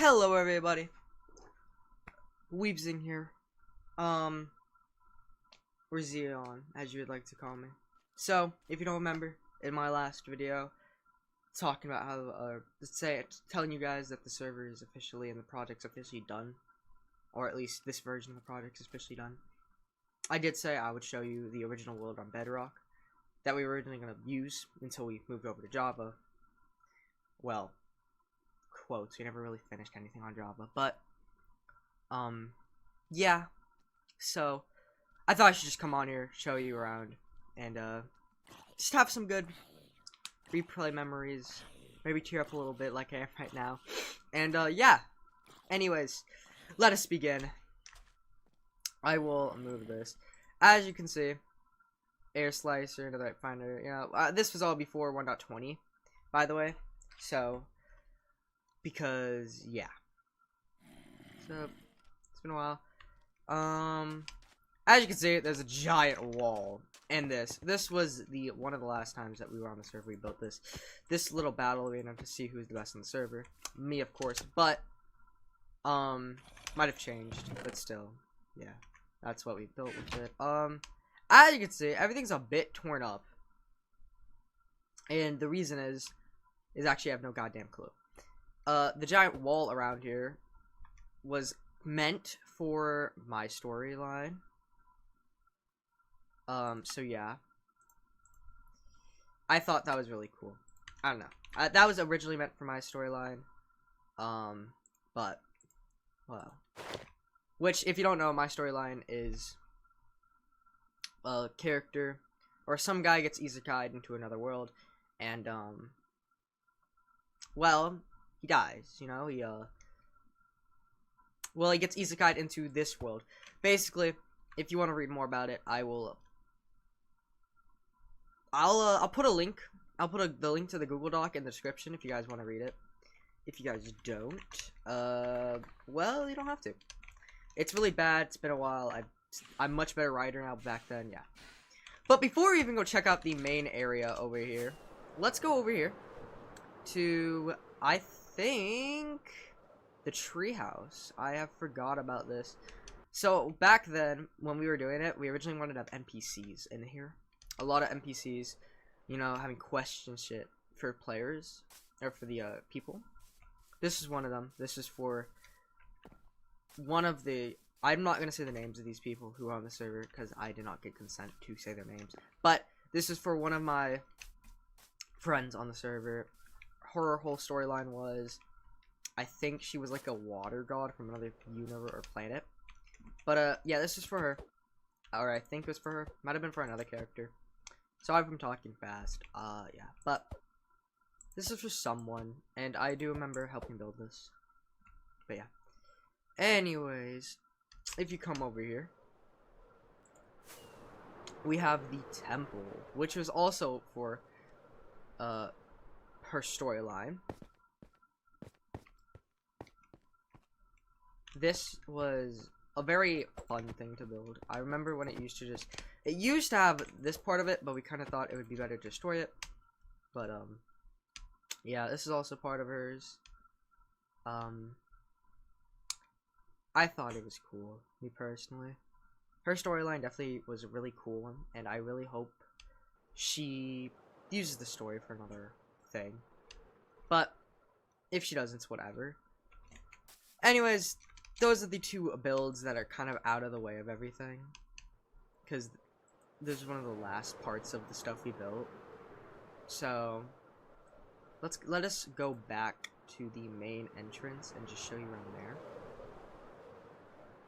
Hello everybody, Weebs in here, or Zeon, as you would like to call me. So, if you don't remember, in my last video, talking about how, telling you guys that the server is officially and the project's officially done, or at least this version of the project is officially done, I did say I would show you the original world on Bedrock, that we were originally going to use until we moved over to Java. Well, quotes, we never really finished anything on Java, but yeah, so I thought I should just come on here, show you around, and just have some good replay memories, maybe tear up a little bit like I am right now, and yeah, anyways, let us begin. I will move this. As you can see, Air Slicer, another finder, you know, this was all before 1.20, by the way, so because yeah, so it's been a while. As you can see, there's a giant wall, and this was one of the last times that we were on the server. We built this little battle arena to see who's the best on the server. Me, of course, but might have changed, but still, yeah, that's what we built with it. As you can see, everything's a bit torn up, and the reason is actually I have no goddamn clue. The giant wall around here was meant for my storyline. So yeah. I thought that was really cool. I don't know. That was originally meant for my storyline. But, well. Which, if you don't know, my storyline is a character, or some guy gets isekai'd into another world, and, well, he dies, you know, he gets isekai'd into this world. Basically, if you want to read more about it, I'll put a link. I'll put the link to the Google Doc in the description if you guys want to read it. If you guys don't, well, you don't have to. It's really bad. It's been a while. I'm much better writer now. Back then, yeah. But before we even go check out the main area over here, let's go over here to, I think, the treehouse. I have forgot about this. So back then, when we were doing it, we originally wanted to have NPCs in here. A lot of NPCs, you know, having question shit for players, or for the people. This is one of them. This is for one of the, I'm not going to say the names of these people who are on the server, because I did not get consent to say their names. But this is for one of my friends on the server. Her whole storyline was, I think she was like a water god from another universe or planet. But yeah, this is for her. Or I think it was for her. Might have been for another character. Sorry if I'm talking fast. Yeah. But this is for someone, and I do remember helping build this. But yeah. Anyways, if you come over here, we have the temple, which was also for her storyline. This was a very fun thing to build. I remember when it used to have this part of it, but we kind of thought it would be better to destroy it. But yeah, this is also part of hers. I thought it was cool, me personally. Her storyline definitely was a really cool one, and I really hope she uses the story for another thing. But if she doesn't, it's whatever. Anyways, those are the two builds that are kind of out of the way of everything, because this is one of the last parts of the stuff we built. So let us go back to the main entrance and just show you around there.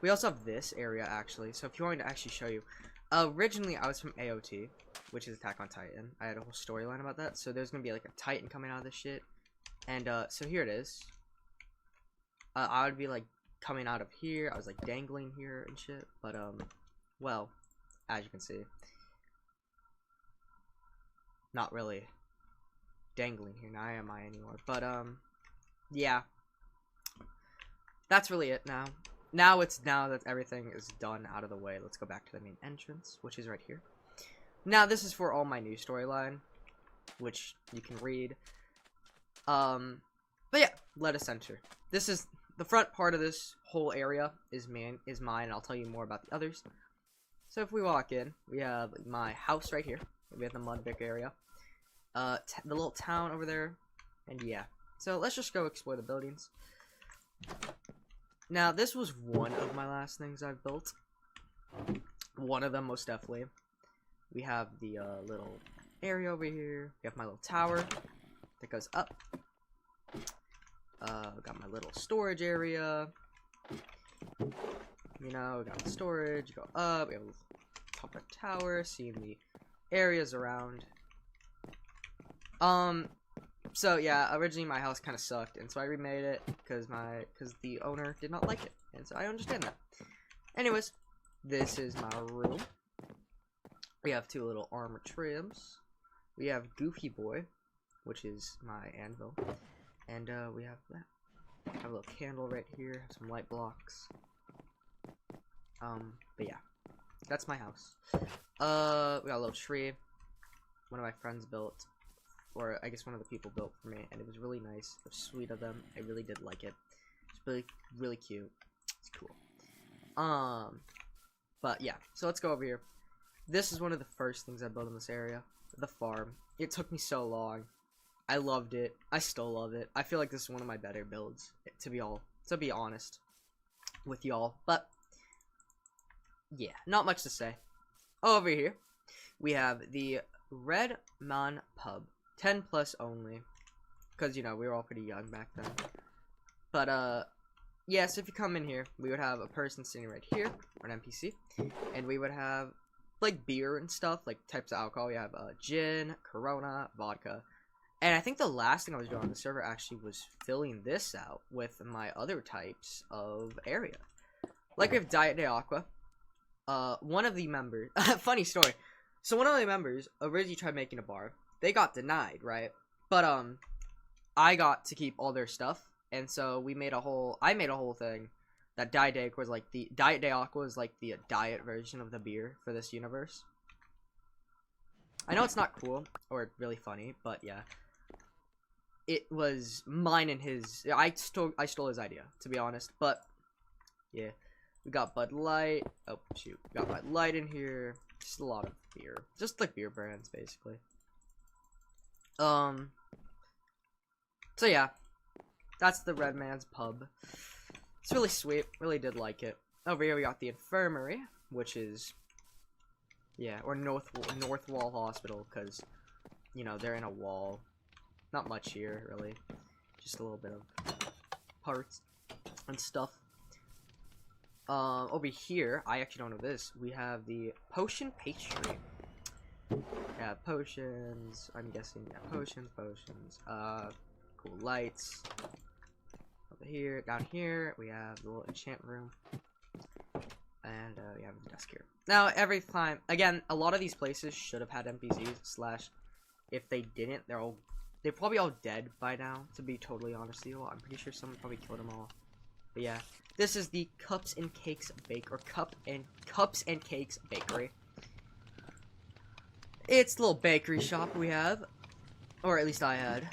We also have this area, actually, so if you want me to actually show you, originally I was from AOT, which is Attack on Titan. I had a whole storyline about that, so there's gonna be like a Titan coming out of this shit, and so here it is. I would be like coming out of here. I was like dangling here and shit, but well, as you can see, not really dangling here. Now am I anymore? But yeah, that's really it now. Now that everything is done out of the way, let's go back to the main entrance, which is right here. Now this is for all my new storyline, which you can read. But yeah, let us enter. This is the front part of this whole area is mine, and I'll tell you more about the others. So if we walk in, we have my house right here. We have the mud brick area. The little town over there, and yeah. So let's just go explore the buildings. Now, this was one of my last things I've built. One of them, most definitely. We have the little area over here. We have my little tower that goes up. Got my little storage area. You know, we got the storage. Go up. We have a top of the tower. Seeing the areas around. So yeah, originally my house kind of sucked, and so I remade it because the owner did not like it, and so I understand that. Anyways, this is my room. We have two little armor trims. We have Goofy Boy, which is my anvil, and we have that. I have a little candle right here, some light blocks. But yeah, that's my house. We got a little tree. One of my friends built. Or I guess one of the people built for me, and it was really nice. It was sweet of them. I really did like it. It's really, really cute. It's cool. But yeah. So let's go over here. This is one of the first things I built in this area. The farm. It took me so long. I loved it. I still love it. I feel like this is one of my better builds, to be honest with y'all. But yeah, not much to say. Over here, we have the Red Man Pub. 10 plus only, because, you know, we were all pretty young back then. But, yeah, so if you come in here, we would have a person sitting right here, or an NPC, and we would have, like, beer and stuff, like, types of alcohol. We have, gin, Corona, vodka, and I think the last thing I was doing on the server actually was filling this out with my other types of area. Like, we have Diet de Aqua. One of the members, funny story, so one of the members originally tried making a bar. They got denied, right? But, I got to keep all their stuff, and so I made a whole thing that Diet de Aqua was like the diet version of the beer for this universe. I know it's not cool or really funny, but yeah. It was mine and his. I stole his idea, to be honest, but yeah. We got Bud Light. Oh, shoot. We got Bud Light in here. Just a lot of beer. Just like beer brands, basically. So yeah, that's the Red Man's Pub. It's really sweet. Really did like it. Over here we got the Infirmary, which is, yeah, or North Wall Hospital, because, you know, they're in a wall. Not much here, really. Just a little bit of parts and stuff. Over here, I actually don't know this. We have the Potion Pastry. Yeah, potions. I'm guessing, yeah, potions. Cool lights. Over here, down here, we have the little enchant room. And, we have the desk here. Now, every time, again, a lot of these places should have had NPCs, / if they didn't, they're probably all dead by now, to be totally honest with you. I'm pretty sure someone probably killed them all. But yeah, this is the Cups and Cakes Cups and Cakes Bakery. It's the little bakery shop we have, or at least I had.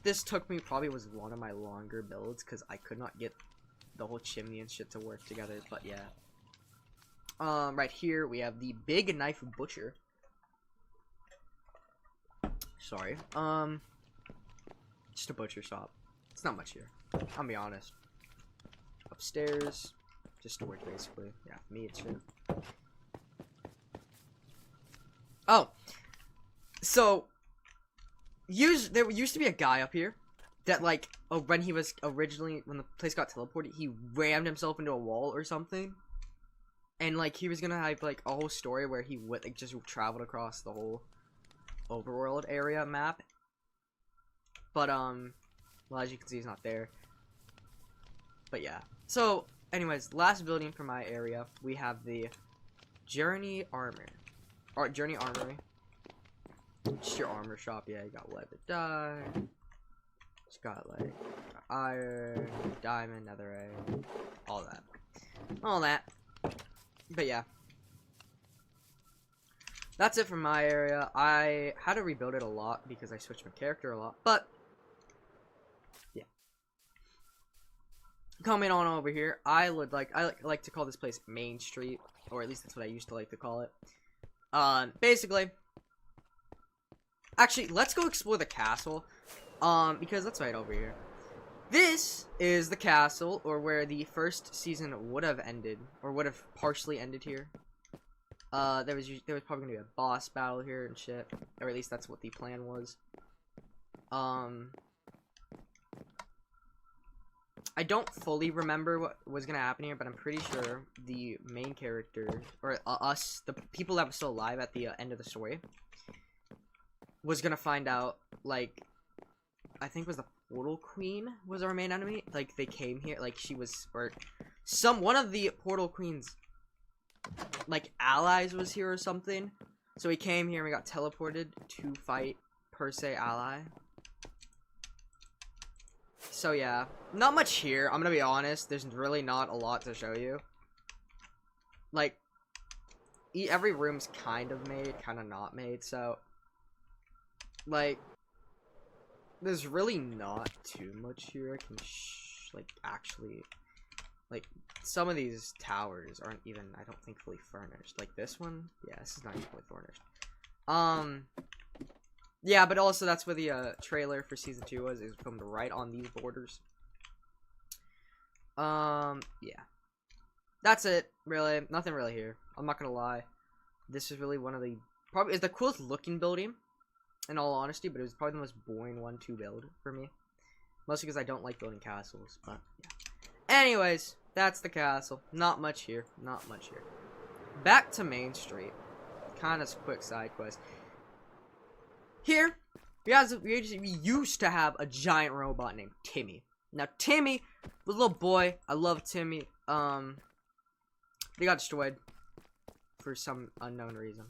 This took me, probably was one of my longer builds, because I could not get the whole chimney and shit to work together, but yeah. Right here, we have the Big Knife Butcher. Sorry. Just a butcher shop. It's not much here. I'll be honest. Upstairs, just storage, basically. Yeah, for me, it's true. Oh, so there used to be a guy up here that, like, when the place got teleported, he rammed himself into a wall or something, and like he was gonna have like a whole story where he would like just traveled across the whole overworld area map. But well, as you can see, he's not there. But yeah. So, anyways, last building for my area, we have the Journey Armor. Or Journey Armory. Just your armor shop. Yeah, you got leather dye. It's got like iron, diamond, netherite, all that. But yeah, that's it for my area. I had to rebuild it a lot because I switched my character a lot. But yeah, coming on over here, I like to call this place Main Street, or at least that's what I used to like to call it. Basically, actually, let's go explore the castle, because that's right over here. This is the castle, or where the first season would have ended, or would have partially ended here. There was probably gonna be a boss battle here and shit, or at least that's what the plan was. I don't fully remember what was gonna happen here, but I'm pretty sure the main character, or us, the people that were still alive at the end of the story, was gonna find out, like, I think it was the Portal Queen was our main enemy. Like, they came here, like, she was, or one of the Portal Queen's, like, allies was here or something. So we came here and we got teleported to fight per se ally. So yeah, not much here. I'm gonna be honest. There's really not a lot to show you. Like, every room's kind of made, kind of not made. So, like, there's really not too much here. I can like actually, like, some of these towers aren't even, I don't think, fully furnished. Like this one, yeah, this is not even fully furnished. Yeah, but also that's where the trailer for season 2 was. It was filmed right on these borders. Yeah. That's it, really. Nothing really here. I'm not gonna lie. This is really one of the, probably is the coolest looking building, in all honesty, but it was probably the most boring one to build for me. Mostly because I don't like building castles, but yeah. Anyways, that's the castle. Not much here. Not much here. Back to Main Street. Kind of quick side quest. Here, we used to have a giant robot named Timmy. Now, Timmy, the little boy, I love Timmy. They got destroyed for some unknown reason.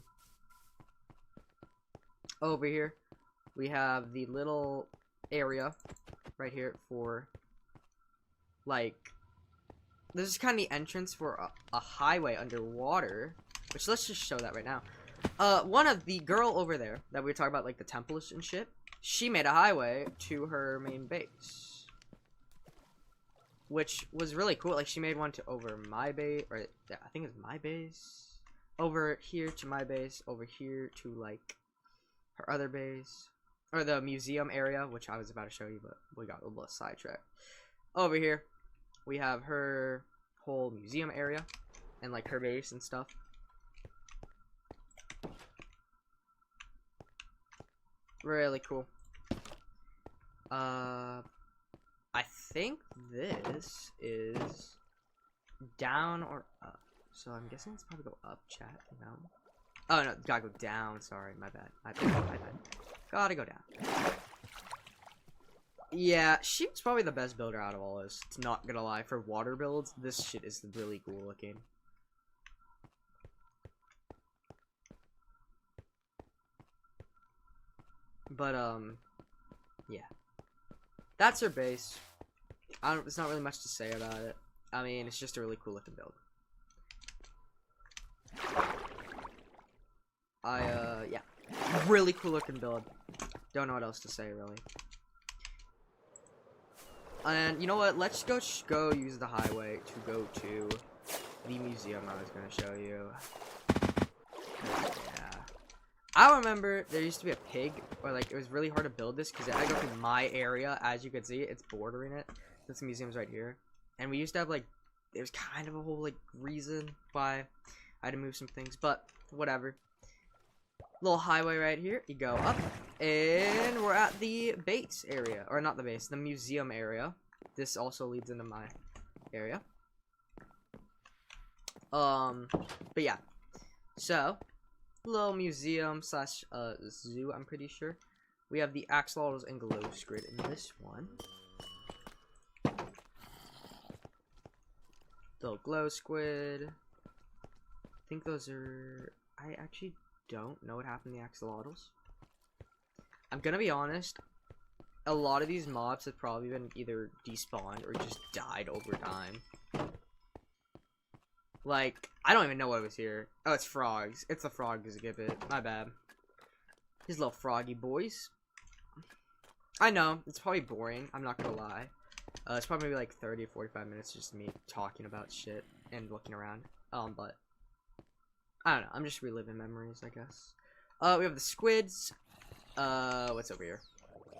Over here, we have the little area right here for, like, this is kind of the entrance for a highway underwater, which let's just show that right now. One of the girl over there that we were talking about, like the temples and shit, she made a highway to her main base, which was really cool. Like, she made one to over my base, or yeah, I think it's my base, over here to my base, over here to like her other base, or the museum area, which I was about to show you, but we got a little sidetracked. Over here, we have her whole museum area, and like her base and stuff. Really cool. I think this is down or up. So I'm guessing it's probably go up, chat. No. Oh no, gotta go down. Sorry, my bad. My bad. Gotta go down. Yeah, she's probably the best builder out of all this. It's not gonna lie. For water builds, this shit is really cool looking. But, yeah. That's her base. There's not really much to say about it. I mean, it's just a really cool looking build. Yeah. Really cool looking build. Don't know what else to say, really. And, you know what? Let's go use the highway to go to the museum I was gonna show you. I remember there used to be a pig, or like it was really hard to build this because I go through my area. As you can see, it's bordering it. This museum's right here, and we used to have like, it was kind of a whole like reason why I had to move some things, but whatever. Little highway right here. You go up, and we're at the base area, or not the base, the museum area. This also leads into my area. But yeah, so. Little museum slash zoo, I'm pretty sure. We have the axolotls and glow squid in this one. The glow squid. I think those are, I actually don't know what happened to the axolotls. I'm gonna be honest, a lot of these mobs have probably been either despawned or just died over time. Like, I don't even know what was here. Oh, it's frogs. It's the frog exhibit. My bad. These little froggy boys. I know, it's probably boring. I'm not gonna lie. It's probably like 30 or 45 minutes just me talking about shit and looking around. But I don't know. I'm just reliving memories, I guess. We have the squids. What's over here?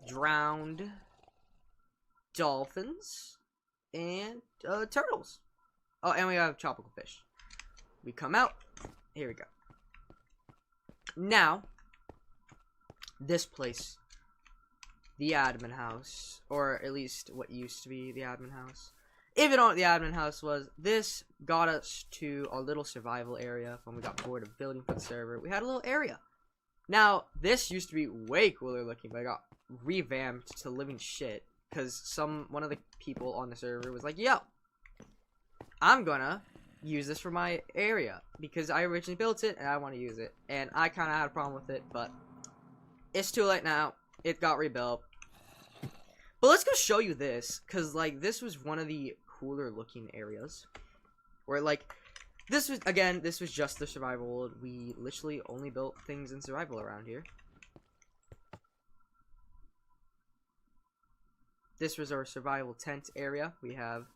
Drowned dolphins and turtles. Oh, and we have tropical fish. We come out. Here we go. Now, this place, the admin house, or at least what used to be the admin house. If you don't know what the admin house was, this got us to a little survival area when we got bored of building for the server. We had a little area. Now, this used to be way cooler looking, but it got revamped to living shit because one of the people on the server was like, yo, I'm gonna use this for my area because I originally built it and I want to use it. And I kind of had a problem with it, but it's too late now. It got rebuilt. But let's go show you this, because, like, this was one of the cooler looking areas. Where, like, this was just the survival world. We literally only built things in survival around here. This was our survival tent area. We have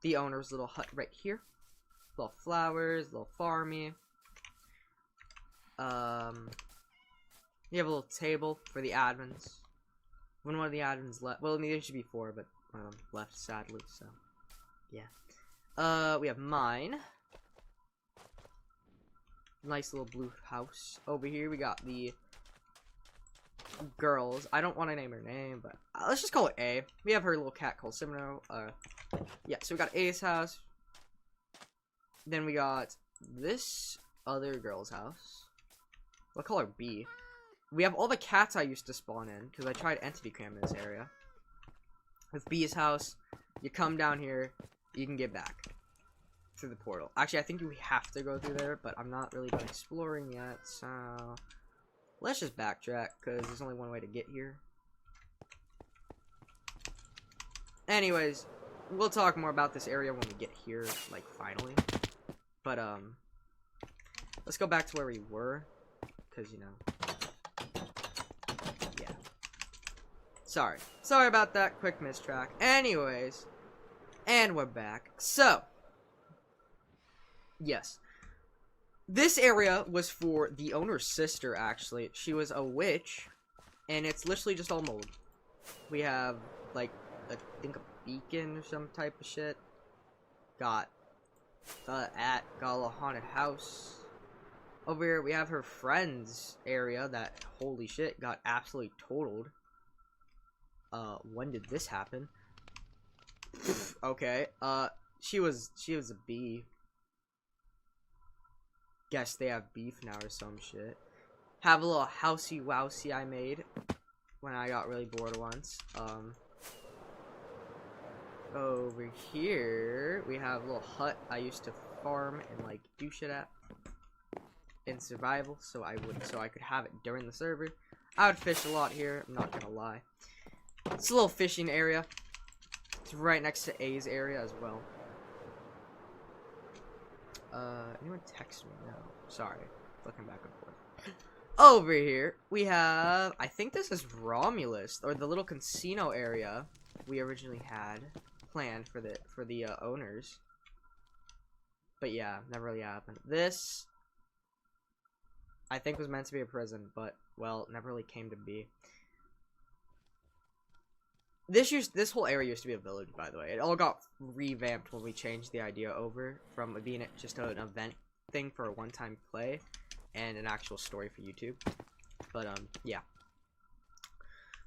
the owner's little hut right here. Little flowers, little farmy. You have a little table for the admins. When one of the admins left, well, there should be 4, but one of them left sadly, so yeah. We have mine. Nice little blue house. Over here we got the girls. I don't want to name her name, but let's just call it A. We have her little cat called Simino. Yeah, so we got A's house. Then we got this other girl's house. We'll call her B. We have all the cats I used to spawn in, because I tried entity cram in this area. With B's house, you come down here, you can get back through the portal. Actually, I think we have to go through there, but I'm not really done exploring yet, so let's just backtrack, because there's only one way to get here. Anyways, we'll talk more about this area when we get here, like, finally. But, let's go back to where we were, because, you know. Sorry about that quick mistrack. Anyways, and we're back. So, yes. This area was for the owner's sister, actually. She was a witch, and it's literally just all mold. We have, like, I think a beacon or some type of shit. Got a little haunted house. Over here, we have her friend's area that, holy shit, got absolutely totaled. When did this happen? Okay, she was a bee. Guess they have beef now or some shit. Have a little housey wousey I made when I got really bored once. Over here we have a little hut I used to farm and like do shit at in survival, so I could have it during the server. I would fish a lot here, I'm not gonna lie. It's a little fishing area. It's right next to A's area as well. Anyone text me? No. Sorry. Looking back and forth. Over here, we have, I think this is Romulus, or the little casino area we originally had planned for the owners. But yeah, never really happened. This, I think, was meant to be a prison, but, well, never really came to be. This whole area used to be a village, by the way. It all got revamped when we changed the idea over from being just an event thing for a one-time play and an actual story for YouTube. But, yeah.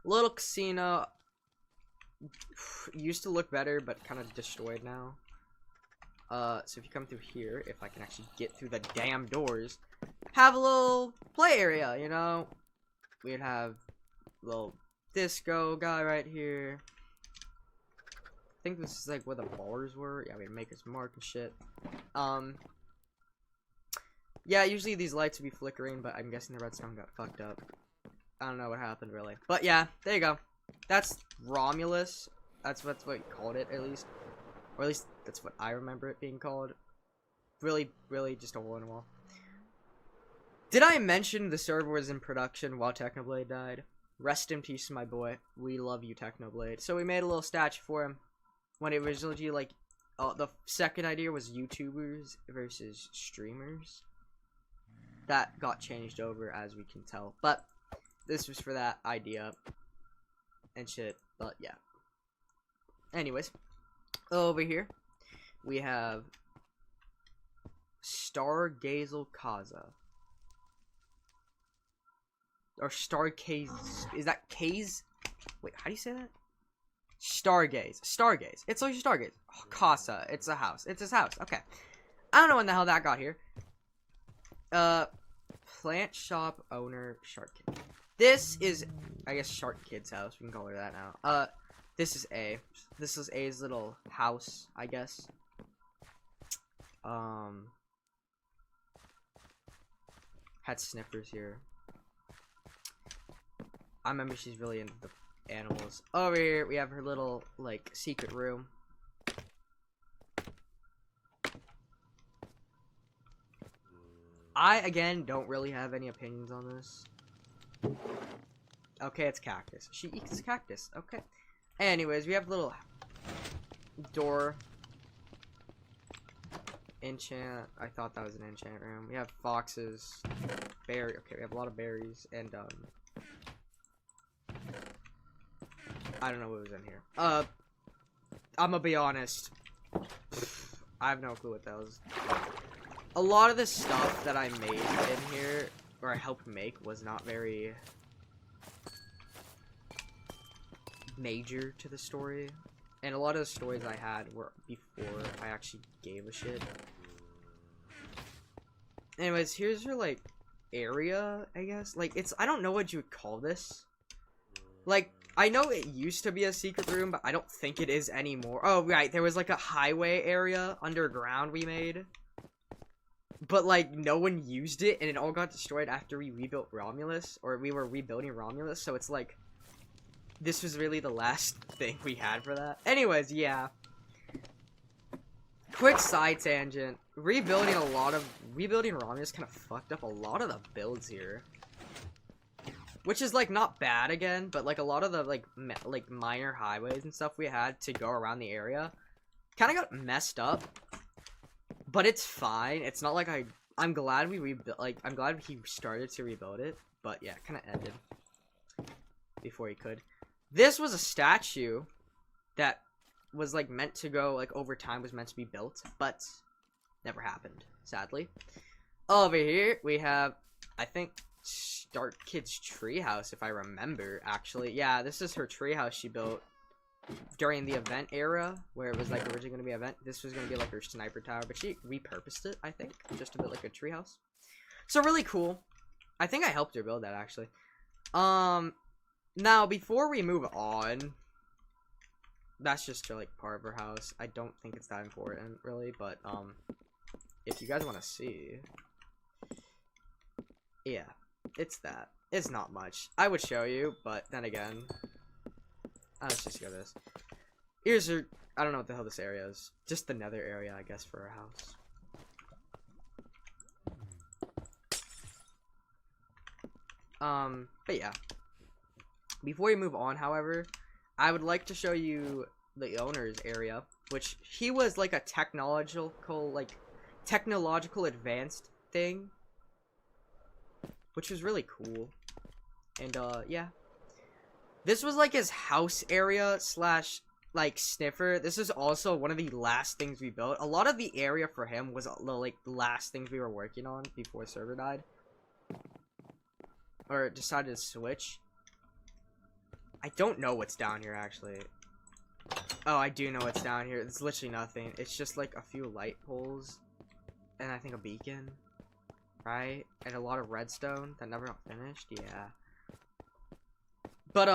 Little casino used to look better, but kind of destroyed now. So if you come through here, if I can actually get through the damn doors, have a little play area, you know? We'd have a little disco guy right here. I think this is like where the bars were. Yeah, we'd make his mark and shit. Yeah, usually these lights would be flickering, but I'm guessing the redstone got fucked up. I don't know what happened really. But yeah, there you go. That's Romulus. That's what you called it, at least. Or at least that's what I remember it being called. Really just a hole in the wall. Did I mention the server was in production while Technoblade died? Rest in peace, my boy. We love you, Technoblade. So we made a little statue for him. When it originally, like, the second idea was YouTubers versus streamers. That got changed over, as we can tell. But this was for that idea and shit. But yeah. Anyways, over here we have Stargazel Kaza. Or Stargaze. Is that Kaze? Wait, how do you say that? Stargaze. Stargaze. It's like Stargaze. Oh, Casa. It's a house. It's his house. Okay. I don't know when the hell that got here. Plant shop owner Shark Kid. This is, I guess, Shark Kid's house. We can call her that now. This is A. This is A's little house, I guess. Had sniffers here. I remember she's really into the animals. Over here, we have her little, like, secret room. I, again, don't really have any opinions on this. Okay, it's cactus. She eats cactus. Okay. Anyways, we have a little door. Enchant. I thought that was an enchant room. We have foxes. Berry. Okay, we have a lot of berries. And, I don't know what was in here. I'm gonna be honest. I have no clue what that was. A lot of the stuff that I made in here, or I helped make, was not very major to the story. And a lot of the stories I had were before I actually gave a shit. Anyways, here's your, like, area, I guess. Like, it's, I don't know what you would call this. Like, I know it used to be a secret room, but I don't think it is anymore. Oh, right, there was, like, a highway area underground we made. But, like, no one used it, and it all got destroyed after we rebuilt Romulus. Or we were rebuilding Romulus, so it's like, this was really the last thing we had for that. Anyways, yeah. Quick side tangent. Rebuilding Romulus kind of fucked up a lot of the builds here. Which is, like, not bad again, but, like, a lot of the, like, minor highways and stuff we had to go around the area kind of got messed up. But it's fine. It's not like I'm glad we rebuilt, like, I'm glad he started to rebuild it. But, yeah, kind of ended before he could. This was a statue that was, like, meant to go, like, over time, was meant to be built, but never happened, sadly. Over here, we have, I think, Stark Kid's treehouse, if I remember, actually. Yeah, this is her treehouse she built during the event era, where it was, like, originally going to be an event. This was going to be, like, her sniper tower, but she repurposed it, I think, just to build, like, a treehouse. So, really cool. I think I helped her build that, actually. Now, before we move on, that's just, like, part of her house. I don't think it's that important, really, but, if you guys want to see, yeah, it's that. It's not much. I would show you, but then again, let's just go this. Here's her, I don't know what the hell this area is. Just the nether area, I guess, for her house. But yeah. Before we move on, however, I would like to show you the owner's area, which he was like a technological advanced thing, which was really cool. And yeah, this was like his house area slash like sniffer. This is also one of the last things we built. A lot of the area for him was the like last things we were working on before server died, or decided to switch. I don't know what's down here, actually. Oh, I do know what's down here. It's literally nothing. It's just, like, a few light poles. And I think a beacon. Right? And a lot of redstone that never got finished. Yeah. But,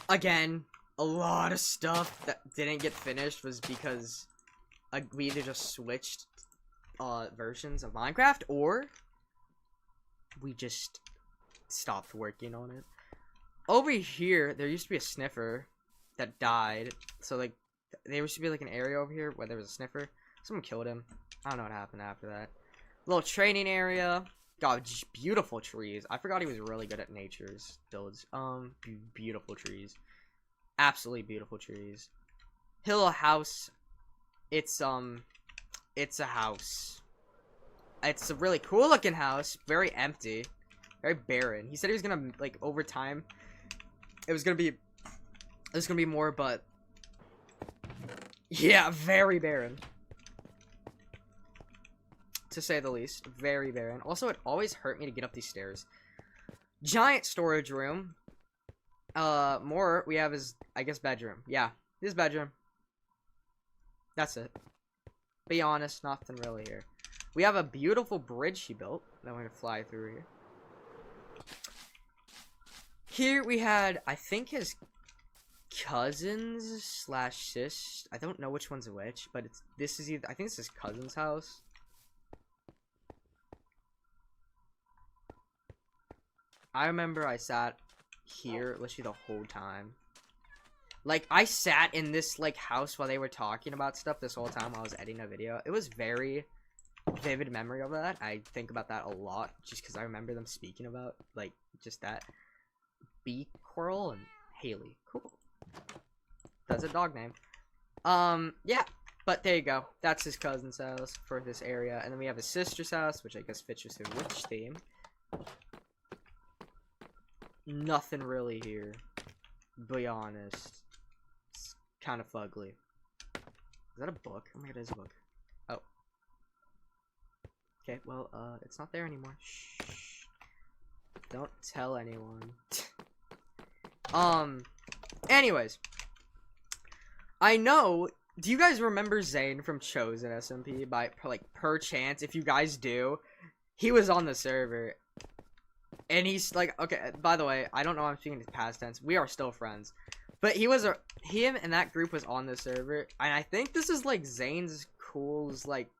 again, a lot of stuff that didn't get finished was because we either just switched, versions of Minecraft, or we just stopped working on it. Over here, there used to be a sniffer that died. So, like, there used to be, like, an area over here where there was a sniffer. Someone killed him. I don't know what happened after that. Little training area. God, beautiful trees. I forgot he was really good at nature's builds. Beautiful trees. Absolutely beautiful trees. Hill House. It's a house. It's a really cool looking house. Very empty. Very barren. He said he was gonna, like, over time, it was gonna be more, but yeah, very barren, to say the least. Very barren. Also, it always hurt me to get up these stairs. Giant storage room. More we have is, I guess, bedroom. Yeah, this bedroom. That's it. Be honest, nothing really here. We have a beautiful bridge he built that we're gonna fly through here. Here we had, I think, his cousins slash sis. I don't know which one's which, but this is either, I think it's his cousin's house. I remember I sat here literally the whole time. Like, I sat in this, like, house while they were talking about stuff this whole time while I was editing a video. It was very vivid memory of that. I think about that a lot just because I remember them speaking about, like, just that. Bee Coral and Haley. Cool. That's a dog name. Yeah. But there you go. That's his cousin's house for this area. And then we have his sister's house, which I guess fits with the witch theme. Nothing really here. Be honest. It's kind of fugly. Is that a book? Oh my god, it is a book. Oh. Okay, well, it's not there anymore. Shh. Don't tell anyone. Anyways. I know, do you guys remember Zane from Chosen SMP? By, like, per chance, if you guys do, he was on the server. And he's, like, okay, by the way, I don't know, I'm speaking in past tense. We are still friends. But him and that group was on the server. And I think this is, like, Zane's Cool's, like,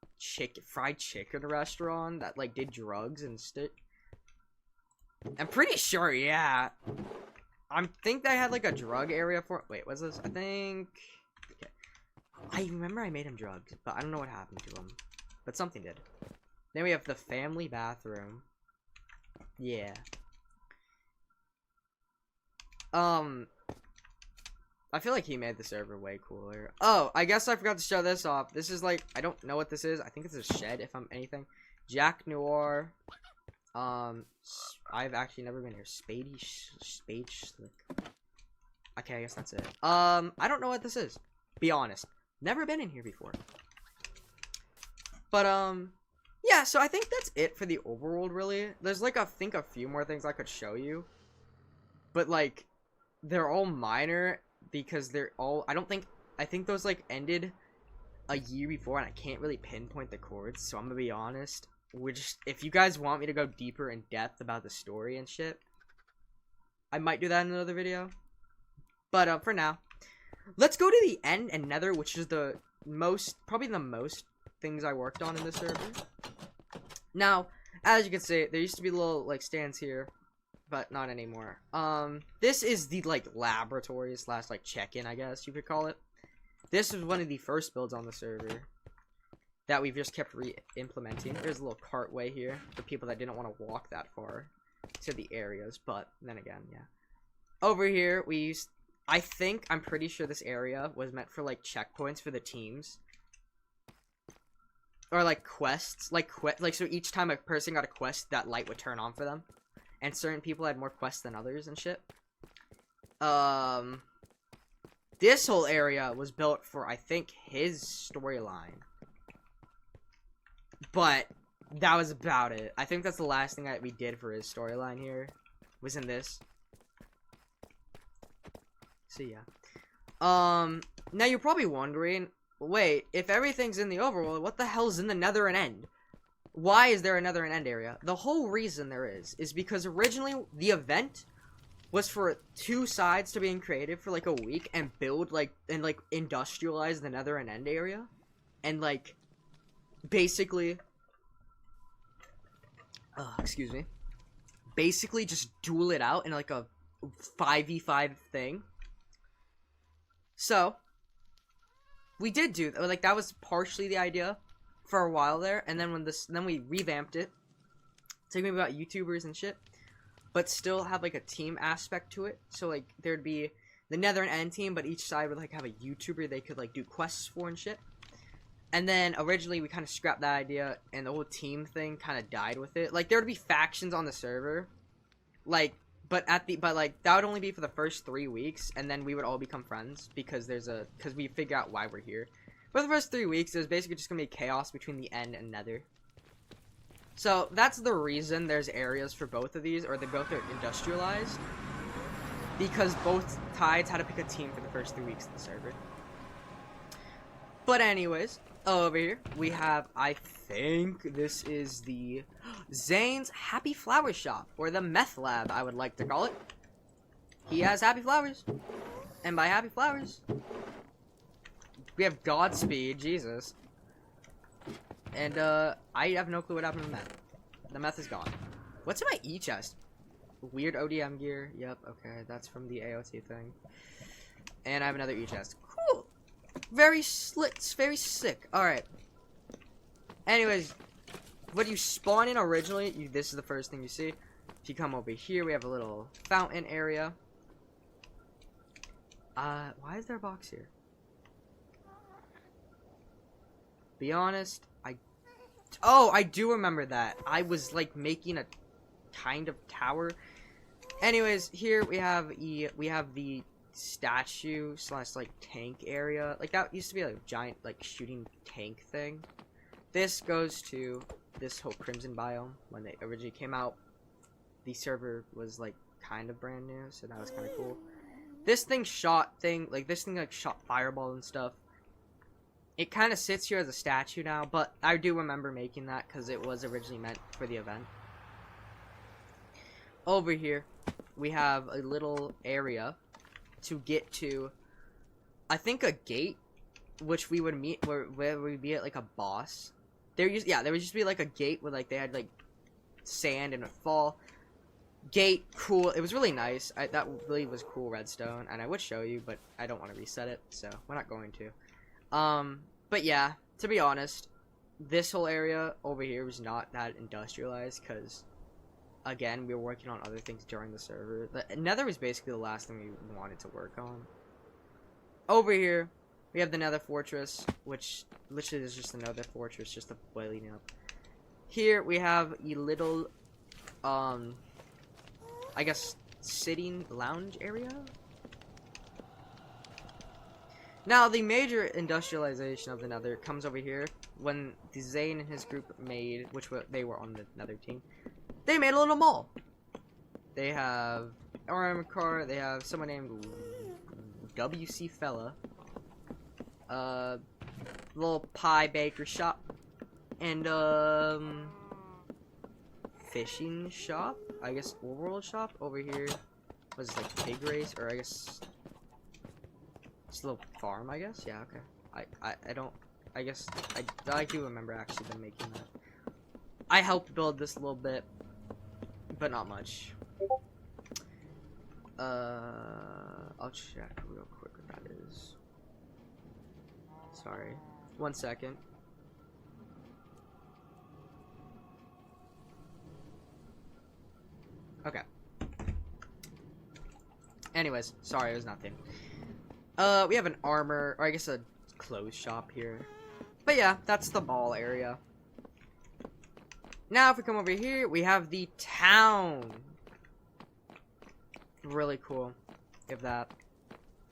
fried chicken restaurant that, like, did drugs and shit. I'm pretty sure, yeah. I think they had, like, a drug area for... Wait, what's this? I think... Okay. I remember I made him drugged, but I don't know what happened to him. But something did. Then we have the family bathroom. Yeah. I feel like he made the server way cooler. Oh, I guess I forgot to show this off. This is, like, I don't know what this is. I think it's a shed, if I'm anything. Jack Noir. I've actually never been here. Spade Slick. Okay, I guess that's it. I don't know what this is. Be honest. Never been in here before. But, yeah, so I think that's it for the overworld, really. There's, like, I think a few more things I could show you. But, like, they're all minor because they're all... I think those, like, ended a year before, and I can't really pinpoint the chords, so I'm gonna be honest. If you guys want me to go deeper in depth about the story and shit, I might do that in another video. But, for now, let's go to the end and nether, which is probably the most things I worked on in this server. Now, as you can see, there used to be little, like, stands here, but not anymore. This is the, like, laboratory slash, like, check-in, I guess you could call it. This was one of the first builds on the server that we've just kept re-implementing. There's a little cartway here for people that didn't want to walk that far to the areas, but then again, yeah. Over here, I'm pretty sure this area was meant for, like, checkpoints for the teams. Or, like, quests. So each time a person got a quest, that light would turn on for them. And certain people had more quests than others and shit. This whole area was built for, I think, his storyline. But that was about it. I think that's the last thing that we did for his storyline here. Was in this. So, yeah. Now you're probably wondering... Wait, if everything's in the overworld, what the hell's in the nether and end? Why is there a nether and end area? The whole reason there is because originally the event was for 2 sides to being created for, like, a week and build, like, and, like, industrialize the nether and end area. And, like, basically... excuse me. Basically just duel it out in, like, a 5v5 thing. So... we did do that. Like, that was partially the idea for a while there, and then then we revamped it It's like maybe about YouTubers and shit, but still have like a team aspect to it. So like there'd be the Nether and End team, but each side would like have a YouTuber they could like do quests for and shit. And then originally we kind of scrapped that idea, and the whole team thing kind of died with it. Like there would be factions on the server, like, but like that would only be for the first 3 weeks, and then we would all become friends because we figure out why we're here. For the first 3 weeks, it was basically just gonna be chaos between the End and Nether. So that's the reason there's areas for both of these, or they both are industrialized, because both tides had to pick a team for the first 3 weeks of the server. But anyways, over here we have, I think this is the Zane's Happy Flower Shop, or the Meth Lab, I would like to call it. He has happy flowers, and by happy flowers, we have Godspeed, Jesus. And, I have no clue what happened to the meth. The meth is gone. What's in my E-chest? Weird ODM gear. Yep, okay, that's from the AOT thing. And I have another E-chest. Cool! Very slick, very sick. Alright. Anyways, when you spawn in originally, this is the first thing you see. If you come over here, we have a little fountain area. Why is there a box here? Be honest, oh, I do remember that. I was like making a kind of tower. Anyways, here we have the statue / like tank area. Like that used to be like a giant like shooting tank thing. This goes to this whole Crimson biome. When they originally came out, the server was like kind of brand new, so that was kind of cool. This thing shot fireball and stuff. It kind of sits here as a statue now, but I do remember making that because it was originally meant for the event. Over here, we have a little area to get to, I think, a gate, which we would meet where we'd be at like a boss. There would just be like a gate where like they had like sand and a fall. Gate, cool. It was really nice. That really was cool redstone, and I would show you, but I don't want to reset it, so we're not going to. But yeah, to be honest, this whole area over here was not that industrialized because, again, we were working on other things during the server. The Nether was basically the last thing we wanted to work on. Over here, we have the Nether Fortress, which literally is just another fortress, just a boiling up. Here we have a little, I guess, sitting lounge area? Now, the major industrialization of the Nether comes over here when Zane and his group made, they were on the Nether team, they made a little mall. They have armor car, they have someone named WC Fella, little pie baker shop, and, fishing shop, I guess, overworld shop over here was like pig race, or I guess it's a little farm, I guess. Yeah, okay. I do remember actually them making that. I helped build this a little bit, but not much. I'll check real quick what that is. Sorry. 1 second. Okay. Anyways, sorry, it was nothing. We have an armor, or I guess a clothes shop here. But yeah, that's the mall area. Now, if we come over here, we have the town. Really cool. Give that.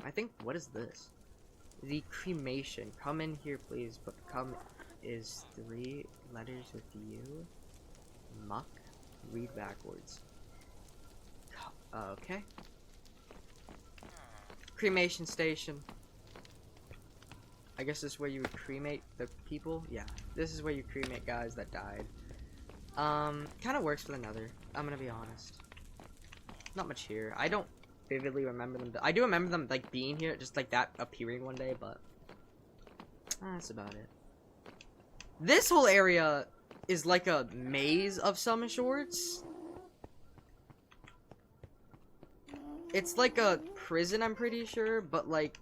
I think, what is this? The cremation. Come in here, please. But come is 3 letters with you. Muck. Read backwards. Okay. Cremation station. I guess this is where you would cremate the people. Yeah, this is where you cremate guys that died. Kind of works for the Nether. I'm gonna be honest. Not much here. I don't vividly remember them. I do remember them like being here, just like that appearing one day, but that's about it. This whole area is like a maze of some sorts. It's like a prison, I'm pretty sure, but like,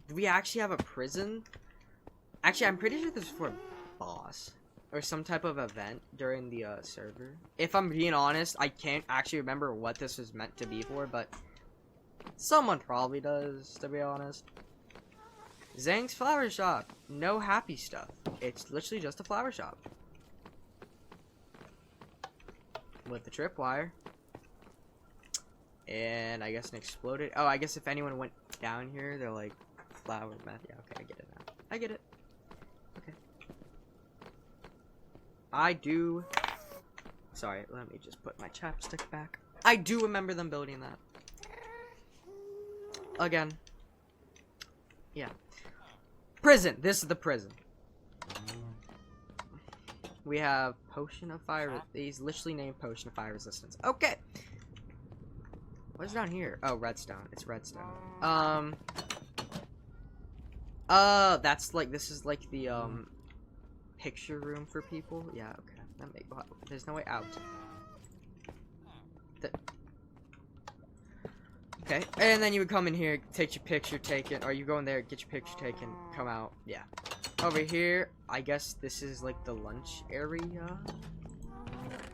do we actually have a prison? Actually, I'm pretty sure this is for a boss. or some type of event during the server. If I'm being honest, I can't actually remember what this was meant to be for, but someone probably does, to be honest. Zhang's flower shop. No happy stuff. It's literally just a flower shop. With the tripwire. And I guess an exploded. Oh, I guess if anyone went down here, they're like flower meth. Yeah, okay, I get it now. I get it. Okay. I do. Sorry, let me just put my chapstick back. I do remember them building that. Again. Yeah. Prison. This is the prison. We have potion of fire. He's literally named potion of fire resistance. Okay. What's down here? Oh, redstone. It's redstone. That's like, this is like the picture room for people. Yeah. Okay. That make. There's no way out. Okay, and then you would come in here, take your picture taken, or you go in there, get your picture taken, come out. Yeah. Over here, I guess this is like the lunch area.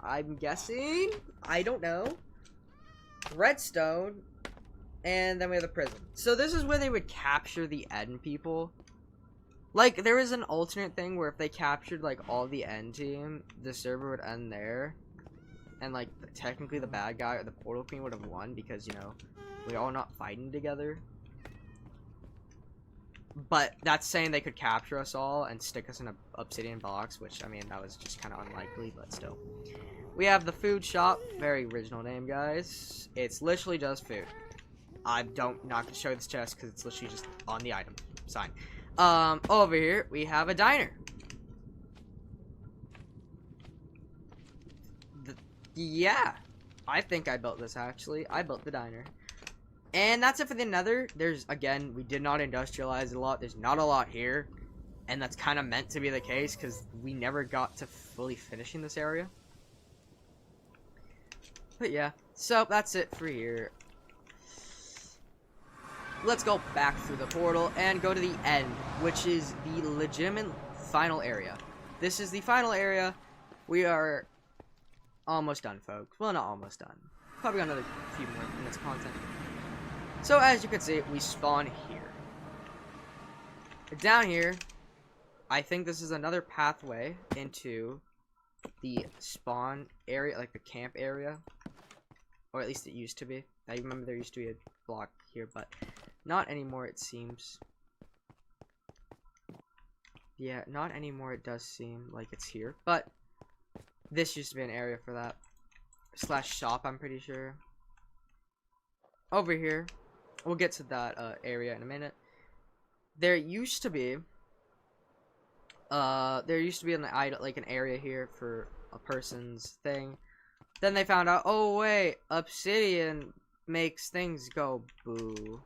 I'm guessing. I don't know. Redstone. And then we have the prison. So this is where they would capture the end people. Like, there is an alternate thing where if they captured, like, all the end team, the server would end there. And, like, technically the bad guy or the portal queen would have won because, you know, we're all not fighting together. But that's saying they could capture us all and stick us in an obsidian box, which, I mean, that was just kind of unlikely, but still. We have the food shop. Very original name, guys. It's literally just food. Not gonna show this chest because it's literally just on the item sign. Over here, we have a diner. Yeah. I think I built this, actually. I built the diner. And that's it for the nether. There's, again, we did not industrialize a lot. There's not a lot here. And that's kind of meant to be the case because we never got to fully finishing this area. But yeah, so that's it for here. Let's go back through the portal and go to the end, which is the legitimate final area. This is the final area. We are almost done, folks. Well, not almost done. Probably got another few more minutes of content. So, as you can see, we spawn here. Down here, I think this is another pathway into the spawn area, like the camp area. Or at least it used to be. I remember there used to be a block here, but not anymore, it seems. Yeah, not anymore, it does seem like it's here. But this used to be an area for that. / shop, I'm pretty sure. Over here. We'll get to that area in a minute. There used to be an item, like an area here for a person's thing. Then they found out, oh wait, obsidian makes things go boo.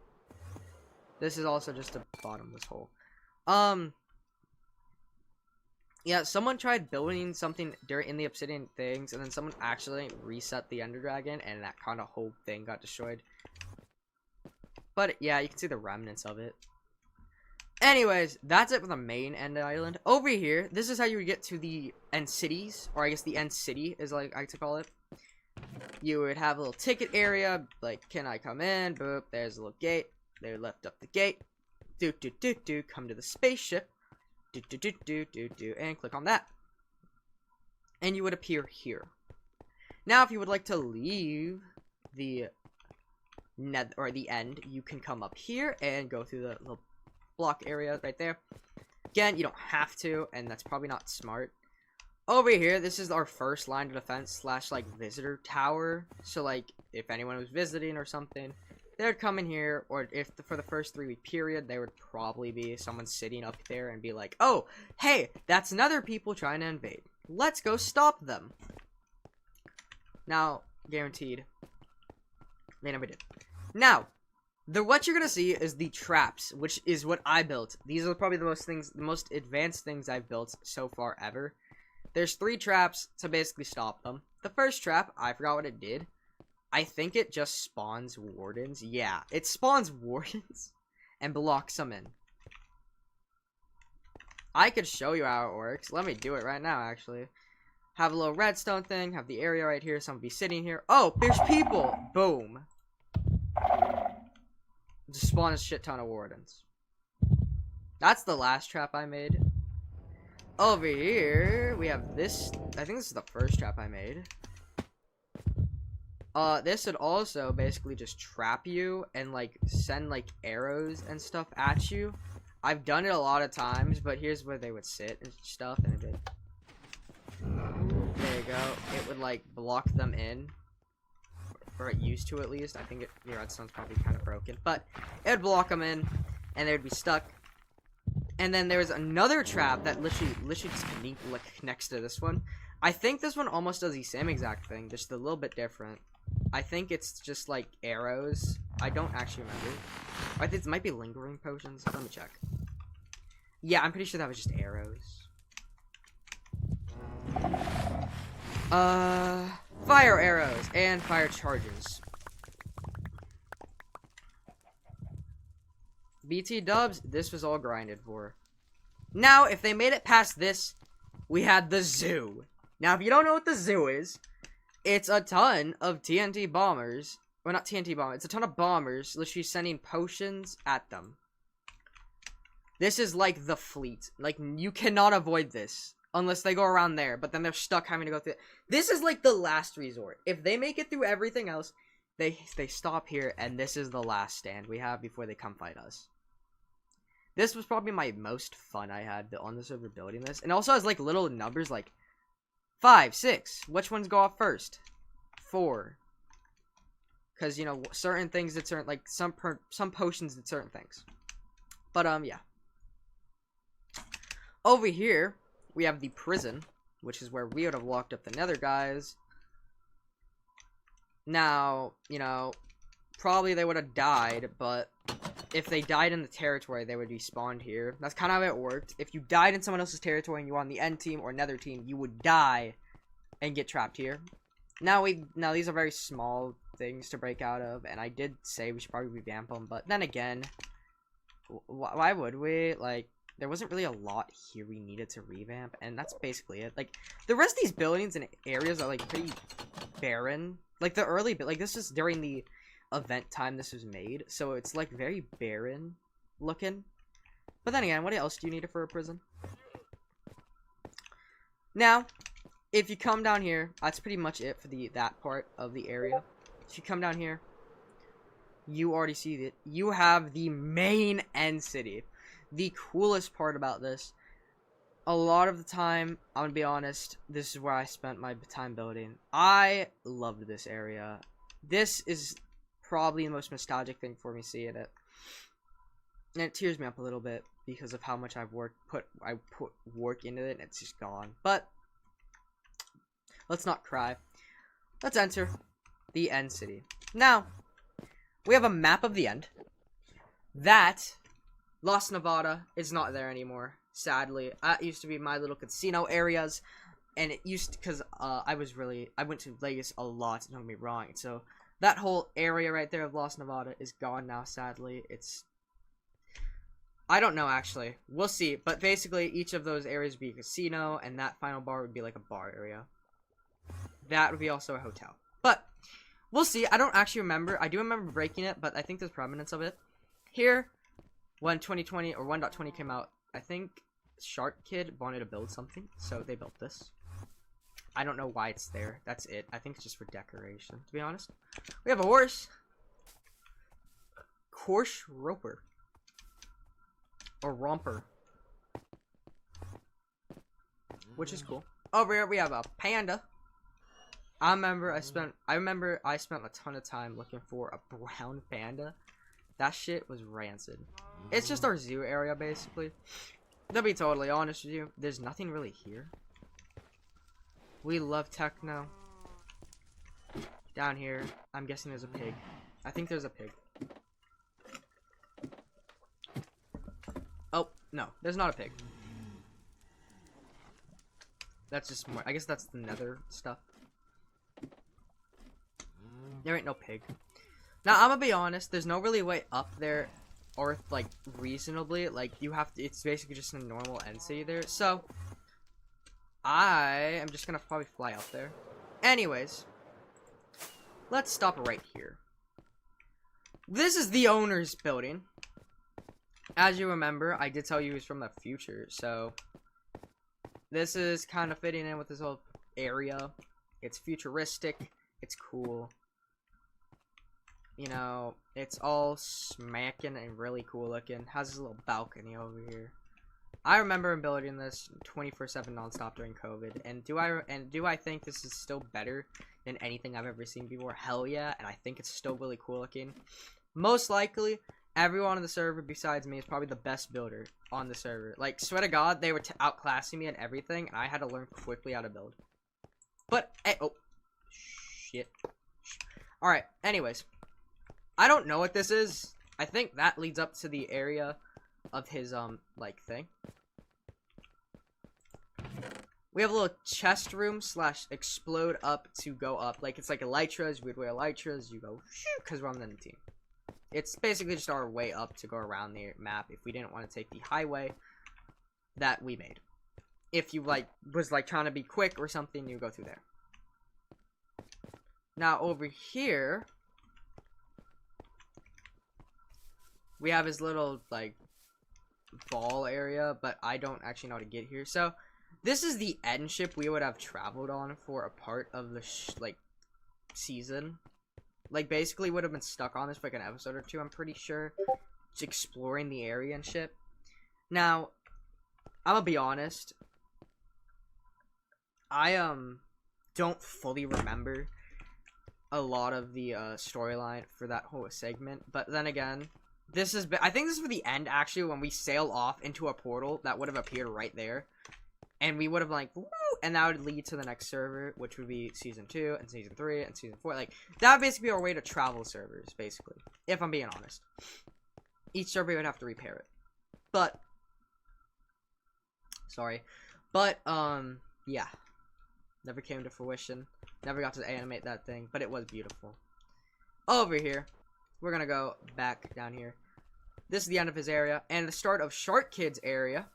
This is also just a bottomless hole. Yeah, someone tried building something in the obsidian things, and then someone actually reset the Ender Dragon, and that kind of whole thing got destroyed. But yeah, you can see the remnants of it. Anyways, that's it for the main end island. Over here, this is how you would get to the end cities, or I guess the end city is like I like to call it. You would have a little ticket area, like, can I come in? Boop, there's a little gate. They lift up the gate. Come to the spaceship. And click on that. And you would appear here. Now, if you would like to leave the end, you can come up here and go through the little block area right there. Again, you don't have to, and that's probably not smart. Over here, this is our first line of defense / like visitor tower. So like, if anyone was visiting or something, they would come in here, or if for the first 3-week period, there would probably be someone sitting up there and be like, oh, hey, that's another people trying to invade. Let's go stop them. Now, guaranteed, they never did. Now, what you're gonna see is the traps, which is what I built. These are probably the most advanced things I've built so far ever. There's 3 traps to basically stop them. The first trap, I forgot what it did. I think it just spawns wardens. Yeah, it spawns wardens and blocks them in. I could show you how it works. Let me do it right now, actually. Have a little redstone thing. Have the area right here. Someone be sitting here. Oh, there's people. Boom. Just spawn a shit ton of wardens. That's the last trap I made. Over here, we have this. I think this is the first trap I made. This would also basically just trap you and, like, send, like, arrows and stuff at you. I've done it a lot of times, but here's where they would sit and stuff, and there you go. It would, like, block them in. Or it used to, at least. I think your redstone's probably kind of broken. But it would block them in, and they would be stuck. And then there was another trap that literally just connects to this one. I think this one almost does the same exact thing, just a little bit different. I think it's just like arrows. I don't actually remember. I think it might be lingering potions. Let me check. Yeah, I'm pretty sure that was just arrows. Fire arrows and fire charges. BT dubs, this was all grinded for. Now, if they made it past this, we had the zoo. Now, if you don't know what the zoo is, it's a ton of TNT bombers. Well, not TNT bombers. It's a ton of bombers literally sending potions at them. This is like the fleet. Like, you cannot avoid this unless they go around there, but then they're stuck having to go through it. This is like the last resort. If they make it through everything else, they stop here, and this is the last stand we have before they come fight us. This was probably my most fun I had on the server building this. And also has like little numbers like 5, 6. Which ones go off first? 4. Because, you know, certain things that certain, like, some potions did certain things. But, yeah. Over here, we have the prison, which is where we would have locked up the nether guys. Now, you know, probably they would have died, but if they died in the territory, they would be spawned here. That's kind of how it worked. If you died in someone else's territory and you were on the end team or nether team, you would die and get trapped here. Now these are very small things to break out of, and I did say we should probably revamp them, but then again, why would we? Like, there wasn't really a lot here we needed to revamp, and that's basically it. Like, the rest of these buildings and areas are, like, pretty barren. Like, the early bit, like, this is during the event time this was made, so it's, like, very barren looking. But then again, what else do you need for a prison? Now, if you come down here, that's pretty much it for that part of the area. If you come down here, you already see it. You have the main end city. The coolest part about this, a lot of the time, I'm gonna be honest, this is where I spent my time building. I loved this area. This is probably the most nostalgic thing for me seeing it. And it tears me up a little bit because of how much I've put work into it, and it's just gone. But let's not cry. Let's enter the end city. Now, we have a map of the end. That Lost Nevada is not there anymore, sadly. That used to be my little casino areas, and it used to, because I went to Vegas a lot, don't get me wrong, so that whole area right there of Lost Nevada is gone now, sadly. I don't know, actually. We'll see, but basically, each of those areas would be a casino, and that final bar would be like a bar area. That would be also a hotel. But, we'll see. I don't actually remember. I do remember breaking it, but I think there's prominence of it. Here, when 2020 or 1.20 came out, I think Shark Kid wanted to build something, so they built this. I don't know why it's there. That's it. I think it's just for decoration, to be honest. We have a horse. Corsh Roper. Or Romper. Which is cool. Over here we have a panda. I remember I spent a ton of time looking for a brown panda. That shit was rancid. It's just our zoo area, basically. To be totally honest with you, there's nothing really here. We love techno. Down here, I'm guessing there's a pig. I think there's a pig. Oh, no, there's not a pig. That's just more, I guess that's the nether stuff. There ain't no pig. Now, I'm gonna be honest, there's no really way up there Earth, like, reasonably. Like, you have to, it's basically just a normal end city there. So, I am just gonna probably fly up there. Anyways, let's stop right here. This is the owner's building. As you remember, I did tell you he's from the future, so this is kind of fitting in with this whole area. It's futuristic. It's cool. You know, it's all smacking and really cool looking. Has this little balcony over here. I remember him building this 24/7 nonstop during COVID. And do I think this is still better than anything I've ever seen before? Hell yeah, and I think it's still really cool looking. Most likely, everyone on the server besides me is probably the best builder on the server. Like, swear to God, they were outclassing me and everything, and I had to learn quickly how to build. But, oh, shit. Alright, anyways. I don't know what this is. I think that leads up to the area of his, like, thing. We have a little chest room / explode up to go up. Like, it's like elytras. We'd wear elytras. You go, because we're on the team. It's basically just our way up to go around the map if we didn't want to take the highway that we made. If you, like, was, like, trying to be quick or something, you go through there. Now, over here, we have his little, like, ball area, but I don't actually know how to get here. So, this is the end ship we would have traveled on for a part of the, like, season. Like, basically would have been stuck on this for, like, an episode or two, I'm pretty sure. Just exploring the area and shit. Now, I'm gonna be honest. I, don't fully remember a lot of the, storyline for that whole segment. But then again, this is, I think this is for the end, actually, when we sail off into a portal that would have appeared right there. And we would have, like, woo, and that would lead to the next server, which would be Season 2, and Season 3, and Season 4. Like, that would basically be our way to travel servers, basically. If I'm being honest. Each server would have to repair it. But, sorry. But, yeah. Never came to fruition. Never got to animate that thing, but it was beautiful. Over here, we're gonna go back down here. This is the end of his area, and the start of Shark Kid's area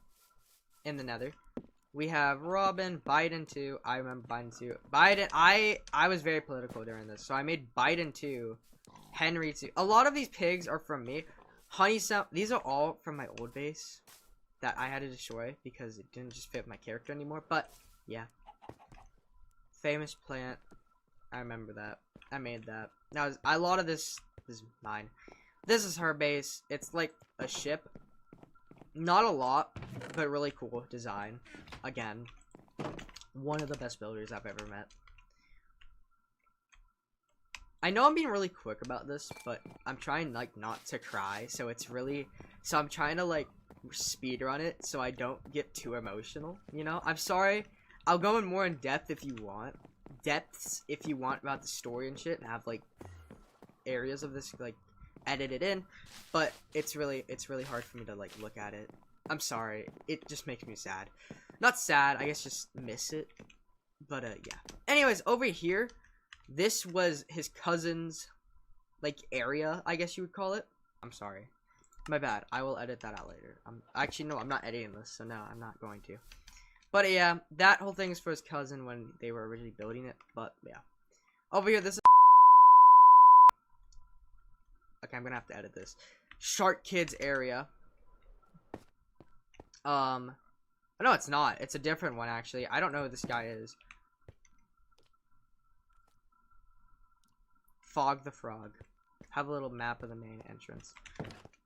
in the Nether. We have Robin, Biden 2. I remember Biden 2. Biden, I was very political during this, so I made Biden 2, Henry 2. A lot of these pigs are from me. Honey, these are all from my old base that I had to destroy because it didn't just fit my character anymore. But yeah, famous plant. I remember that. I made that. Now a lot of this is mine. This is her base. It's like a ship. Not a lot, but really cool design. Again, one of the best builders I've ever met. I know I'm being really quick about this, but I'm trying, like, not to cry, so it's really, so I'm trying to, like, speedrun it so I don't get too emotional, you know? I'm sorry, I'll go in more in depth if you want, about the story and shit, and have, like, areas of this, like, edited in, but it's really hard for me to, like, look at it. I'm sorry, it just makes me sad. Not sad, I guess just miss it, but, yeah. Anyways, over here, this was his cousin's, like, area, I guess you would call it. I'm sorry. My bad. I will edit that out later. Actually, no, I'm not editing this, so no, I'm not going to. But, yeah, that whole thing is for his cousin when they were originally building it, but, yeah. Over here, this is... Okay, I'm gonna have to edit this. Shark Kid's area. No, it's not. It's a different one, actually. I don't know who this guy is. Fog the Frog. Have a little map of the main entrance.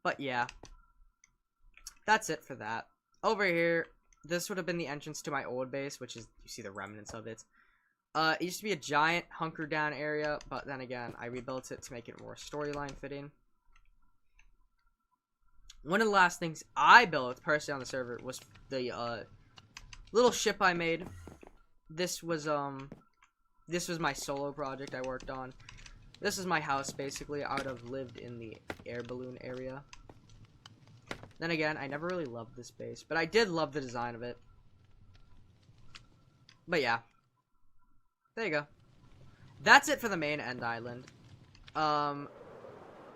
But yeah. That's it for that. Over here, this would have been the entrance to my old base, which is, you see the remnants of it. It used to be a giant hunker down area, but then again, I rebuilt it to make it more storyline fitting. One of the last things I built personally on the server was the little ship I made. This was my solo project I worked on. This is my house, basically. I would have lived in the air balloon area. Then again, I never really loved this base, but I did love the design of it. But yeah. There you go. That's it for the main end island.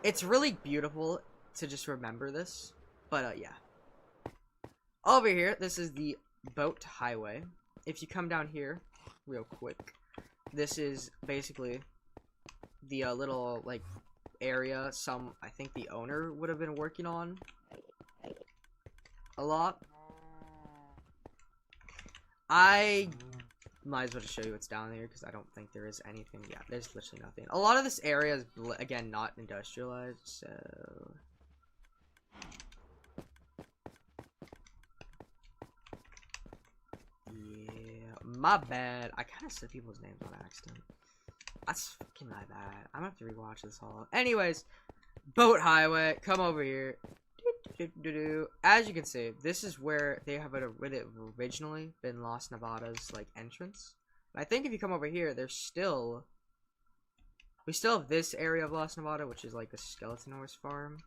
It's really beautiful to just remember this. But yeah. Over here, this is the boat highway. If you come down here real quick, this is basically the little like area I think the owner would have been working on a lot. I might as well just show you what's down there because I don't think there is anything. Yeah, there's literally nothing. A lot of this area is, again, not industrialized, so... Yeah, my bad. I kind of said people's names on accident. That's fucking my bad. I'm gonna have to rewatch this all. Anyways, boat highway, come over here. As you can see, this is where they have it originally been Lost Nevada's like entrance. I think if you come over here, we still have this area of Lost Nevada, which is like the skeleton horse farm.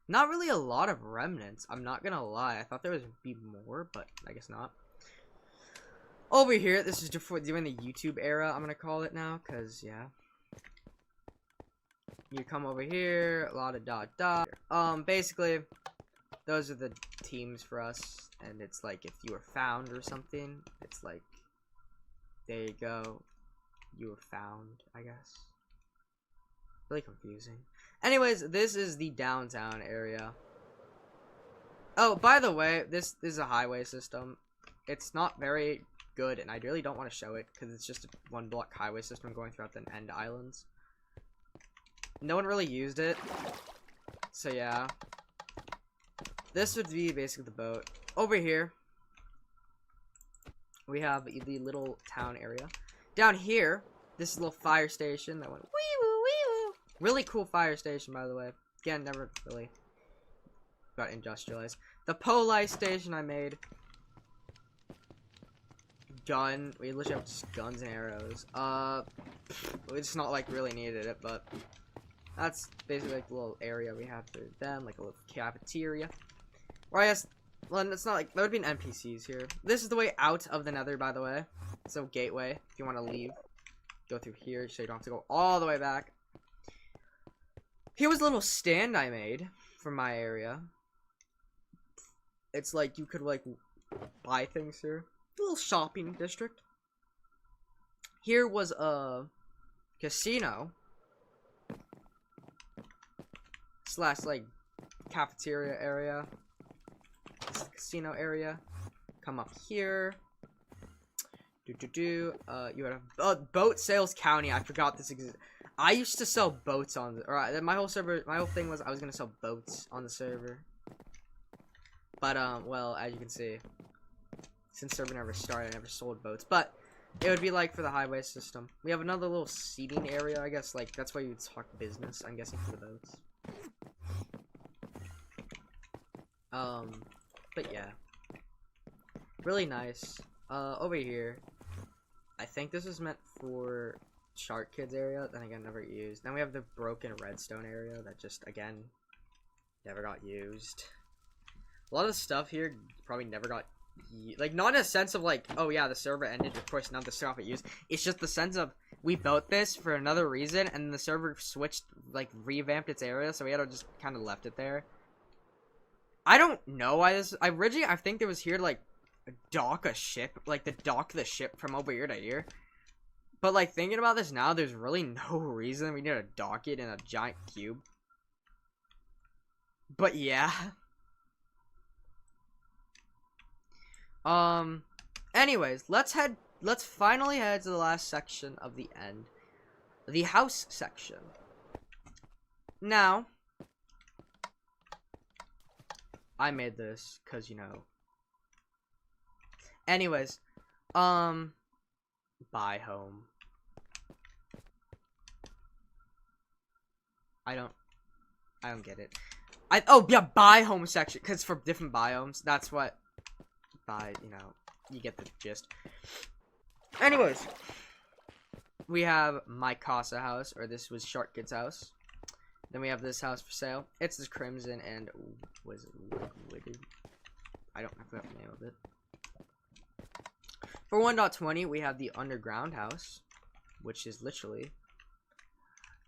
Not really a lot of remnants. I'm not gonna lie. I thought there would be more, but I guess not. Over here, this is during the YouTube era. I'm gonna call it now, cause yeah. You come over here, a lot of basically, those are the teams for us, and it's like if you were found or something, it's like, there you go, you were found, I guess. Really confusing. Anyways, this is the downtown area. Oh, by the way, this is a highway system. It's not very good, and I really don't want to show it, because it's just a one-block highway system going throughout the end islands. No one really used it, so yeah. This would be basically the boat. Over here, we have the little town area. Down here, this is a little fire station that went wee-woo, wee-woo. Really cool fire station, by the way. Again, never really got industrialized. The Poli station I made. Gun. We literally have just guns and arrows. It's not like really needed it, but that's basically like the little area we have for them, like a little cafeteria. Or I guess, well, it's not like, there would be an NPCs here. This is the way out of the Nether, by the way. So gateway, if you want to leave, go through here so you don't have to go all the way back. Here was a little stand I made for my area. It's like you could like buy things here. A little shopping district. Here was a casino slash like cafeteria area. This is the casino area. Come up here. You have Boat Sales County. I forgot this exists. I used to sell boats on the, my whole thing was I was gonna sell boats on the server. But well, as you can see, since server never started, I never sold boats. But it would be like for the highway system. We have another little seating area, I guess, like that's why you would talk business, I'm guessing, for the boats. But yeah. Really nice. Over here, I think this is meant for Shark Kids area, then again never used. Then we have the broken redstone area that just again never got used. A lot of stuff here probably never got like, not in a sense of like, oh yeah, the server ended, of course none of the stuff it used. It's just the sense of we built this for another reason and the server switched, like revamped its area, so we had to just kind of left it there. I don't know why this, originally I think there was here to like dock a ship, like to dock the ship from over here to here. But like thinking about this now, there's really no reason we need to dock it in a giant cube. But yeah. Anyways, let's finally head to the last section of the end. The house section. Now, I made this cuz, you know. Anyways, buy home. I don't get it. Oh yeah, buy home section, cuz for different biomes, that's what you know, you get the gist. Anyways, we have my Casa house, or this was Shark Kid's house. Then we have this house for sale. It's this Crimson and was it Liquid? I forgot the name of it. For 1.20, we have the underground house, which is literally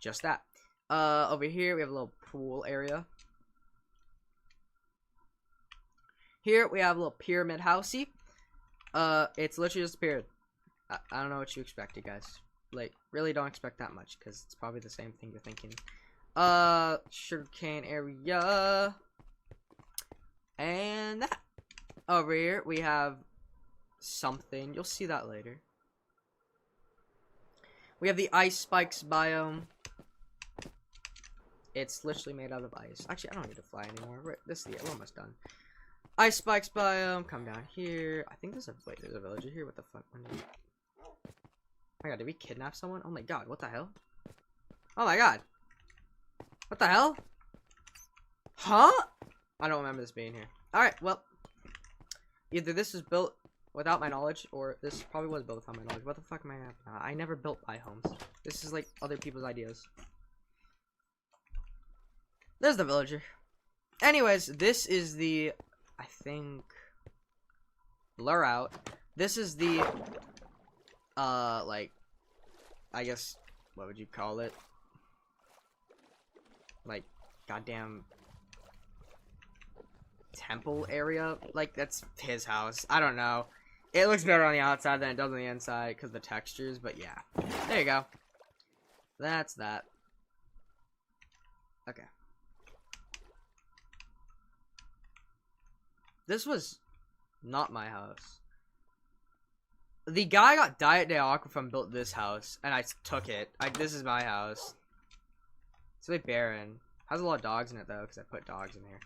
just that. Over here we have a little pool area. Here we have a little pyramid housey. It's literally just a pyramid. I don't know what you expected, guys. Like, really don't expect that much, because it's probably the same thing you're thinking. Sugarcane area. And that. Over here, we have something. You'll see that later. We have the ice spikes biome. It's literally made out of ice. Actually, I don't need to fly anymore. We're almost done. Ice spikes biome. Come down here. I think there's a villager here. What the fuck? Oh my god, did we kidnap someone? Oh my god, what the hell? Oh my god. What the hell? Huh? I don't remember this being here. Alright, well. Either this was built without my knowledge, or this probably was built without my knowledge. What the fuck am I at? I never built biomes. This is like other people's ideas. There's the villager. Anyways, this is the, I think, blur out. This is the, like, I guess, what would you call it? Like, goddamn temple area. Like, that's his house. I don't know. It looks better on the outside than it does on the inside because of the textures, but yeah. There you go. That's that. Okay. This was not my house. The guy got Diet de Aqua from built this house, and I took it. This is my house. It's really barren. Has a lot of dogs in it though, because I put dogs in here.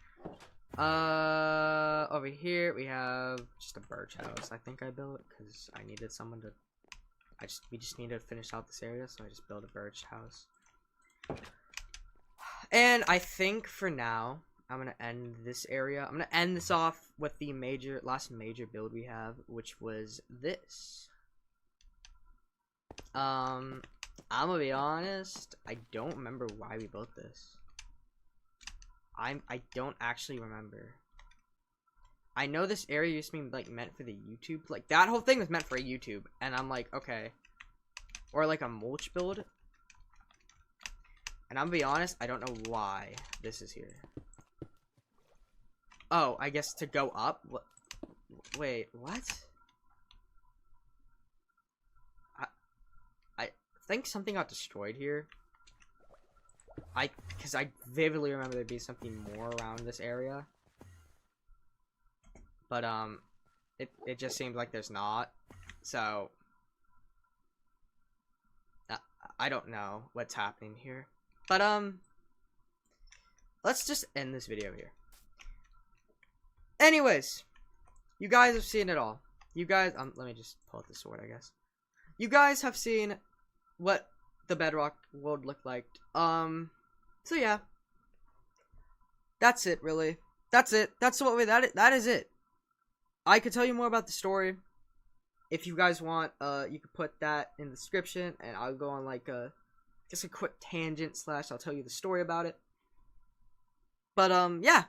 Over here we have just a birch house. I think I built because I needed someone to. We just needed to finish out this area, so I just built a birch house. And I think for now, I'm gonna end this area. I'm gonna end this off with the last major build we have, which was this. I'm gonna be honest. I don't remember why we built this. I don't actually remember. I know this area used to be like meant for the YouTube. Like that whole thing was meant for a YouTube, and I'm like, okay, or like a mulch build. And I'm gonna be honest, I don't know why this is here. Oh, I guess to go up? What? Wait, what? I think something got destroyed here. Because I vividly remember there'd be something more around this area. But, it just seems like there's not. So, I don't know what's happening here. But, let's just end this video here. Anyways, you guys have seen it all. You guys, let me just pull out the sword, I guess. You guys have seen what the Bedrock world looked like. So yeah. That's it, really. That's it. That is it. I could tell you more about the story. If you guys want, you could put that in the description, and I'll go on like just a quick tangent / I'll tell you the story about it. But yeah.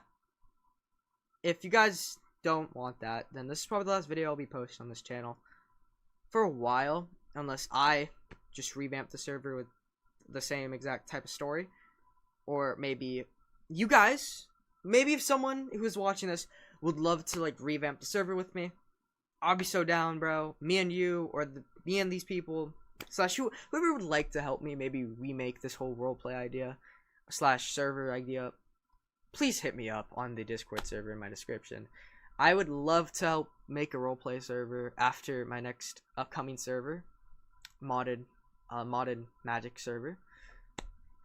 If you guys don't want that, then this is probably the last video I'll be posting on this channel for a while, unless I just revamp the server with the same exact type of story. Or maybe you guys, maybe if someone who's watching this would love to like revamp the server with me, I'll be so down, bro. Me and you, or me and these people / whoever would like to help me maybe remake this whole roleplay idea / server idea, please hit me up on the Discord server in my description. I would love to help make a roleplay server after my next upcoming server, modded magic server.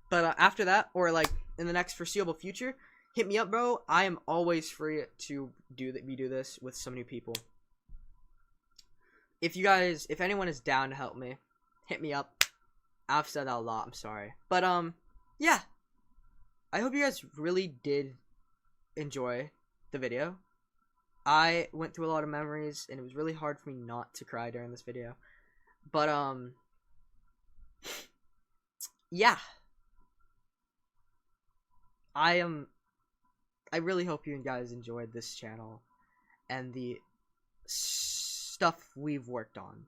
But after that, or like in the next foreseeable future, hit me up, bro. I am always free to do this with some new people. If anyone is down to help me, hit me up. I've said that a lot. I'm sorry, but yeah. I hope you guys really did enjoy the video. I went through a lot of memories, and it was really hard for me not to cry during this video. But, yeah. I really hope you guys enjoyed this channel and the stuff we've worked on.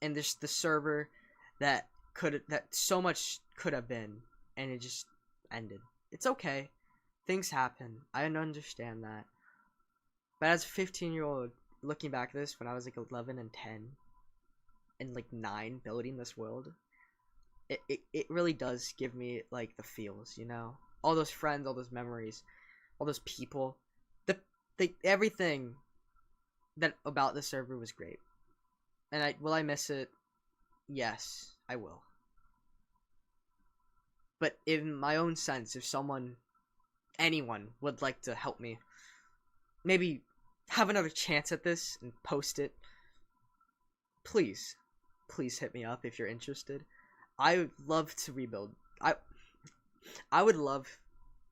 And the server that so much could have been, and it just ended. It's okay. Things happen. I understand that. But as a 15-year-old, looking back at this, when I was like 11 and 10, and like 9, building this world, it really does give me like the feels, you know? All those friends, all those memories, all those people, everything that about the server was great. And will I miss it? Yes, I will. But in my own sense, if anyone would like to help me, maybe have another chance at this and post it, please hit me up if you're interested. I would love to rebuild. I would love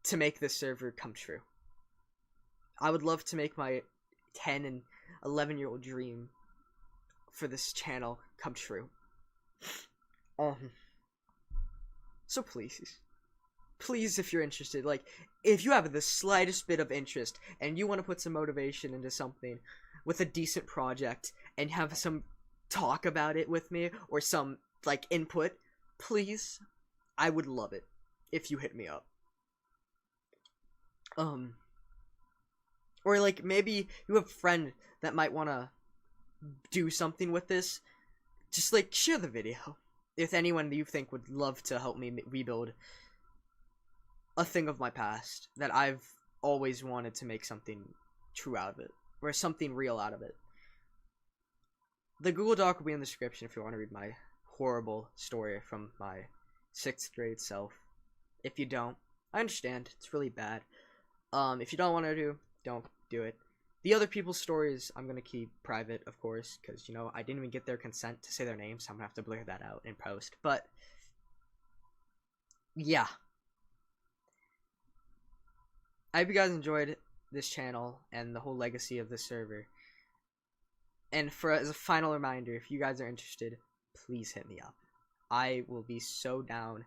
to make this server come true. I would love to make my 10 and 11-year-old dream for this channel come true. So please, if you're interested, like, if you have the slightest bit of interest and you want to put some motivation into something with a decent project and have some talk about it with me or some like input, please, I would love it if you hit me up. Or like maybe you have a friend that might want to do something with this. Just like share the video if anyone you think would love to help me rebuild a thing of my past that I've always wanted to make something true out of it, or something real out of it. The Google Doc will be in the description if you want to read my horrible story from my 6th grade self. If you don't, I understand, it's really bad. If you don't want to don't do it. The other people's stories I'm gonna keep private, of course, because, you know, I didn't even get their consent to say their names, so I'm gonna have to blur that out in post. But yeah, I hope you guys enjoyed this channel and the whole legacy of this server. And as a final reminder, if you guys are interested, please hit me up. I will be so down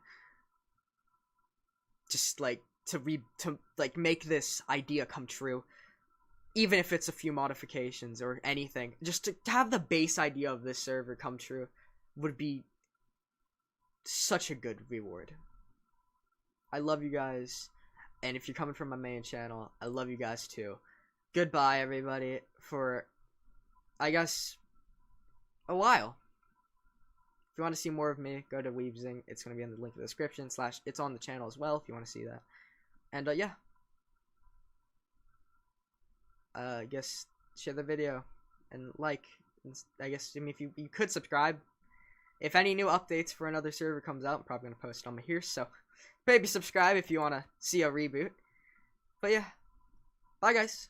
just like to make this idea come true. Even if it's a few modifications or anything, just to have the base idea of this server come true would be such a good reward. I love you guys, and if you're coming from my main channel, I love you guys too. Goodbye, everybody, for, I guess, a while. If you want to see more of me, go to Weebzing. It's going to be in the link in the description, / it's on the channel as well if you want to see that. And, yeah. I guess share the video and like, and I guess if you could subscribe. If any new updates for another server comes out, I'm probably gonna post on here, so maybe subscribe if you want to see a reboot. But yeah, bye guys.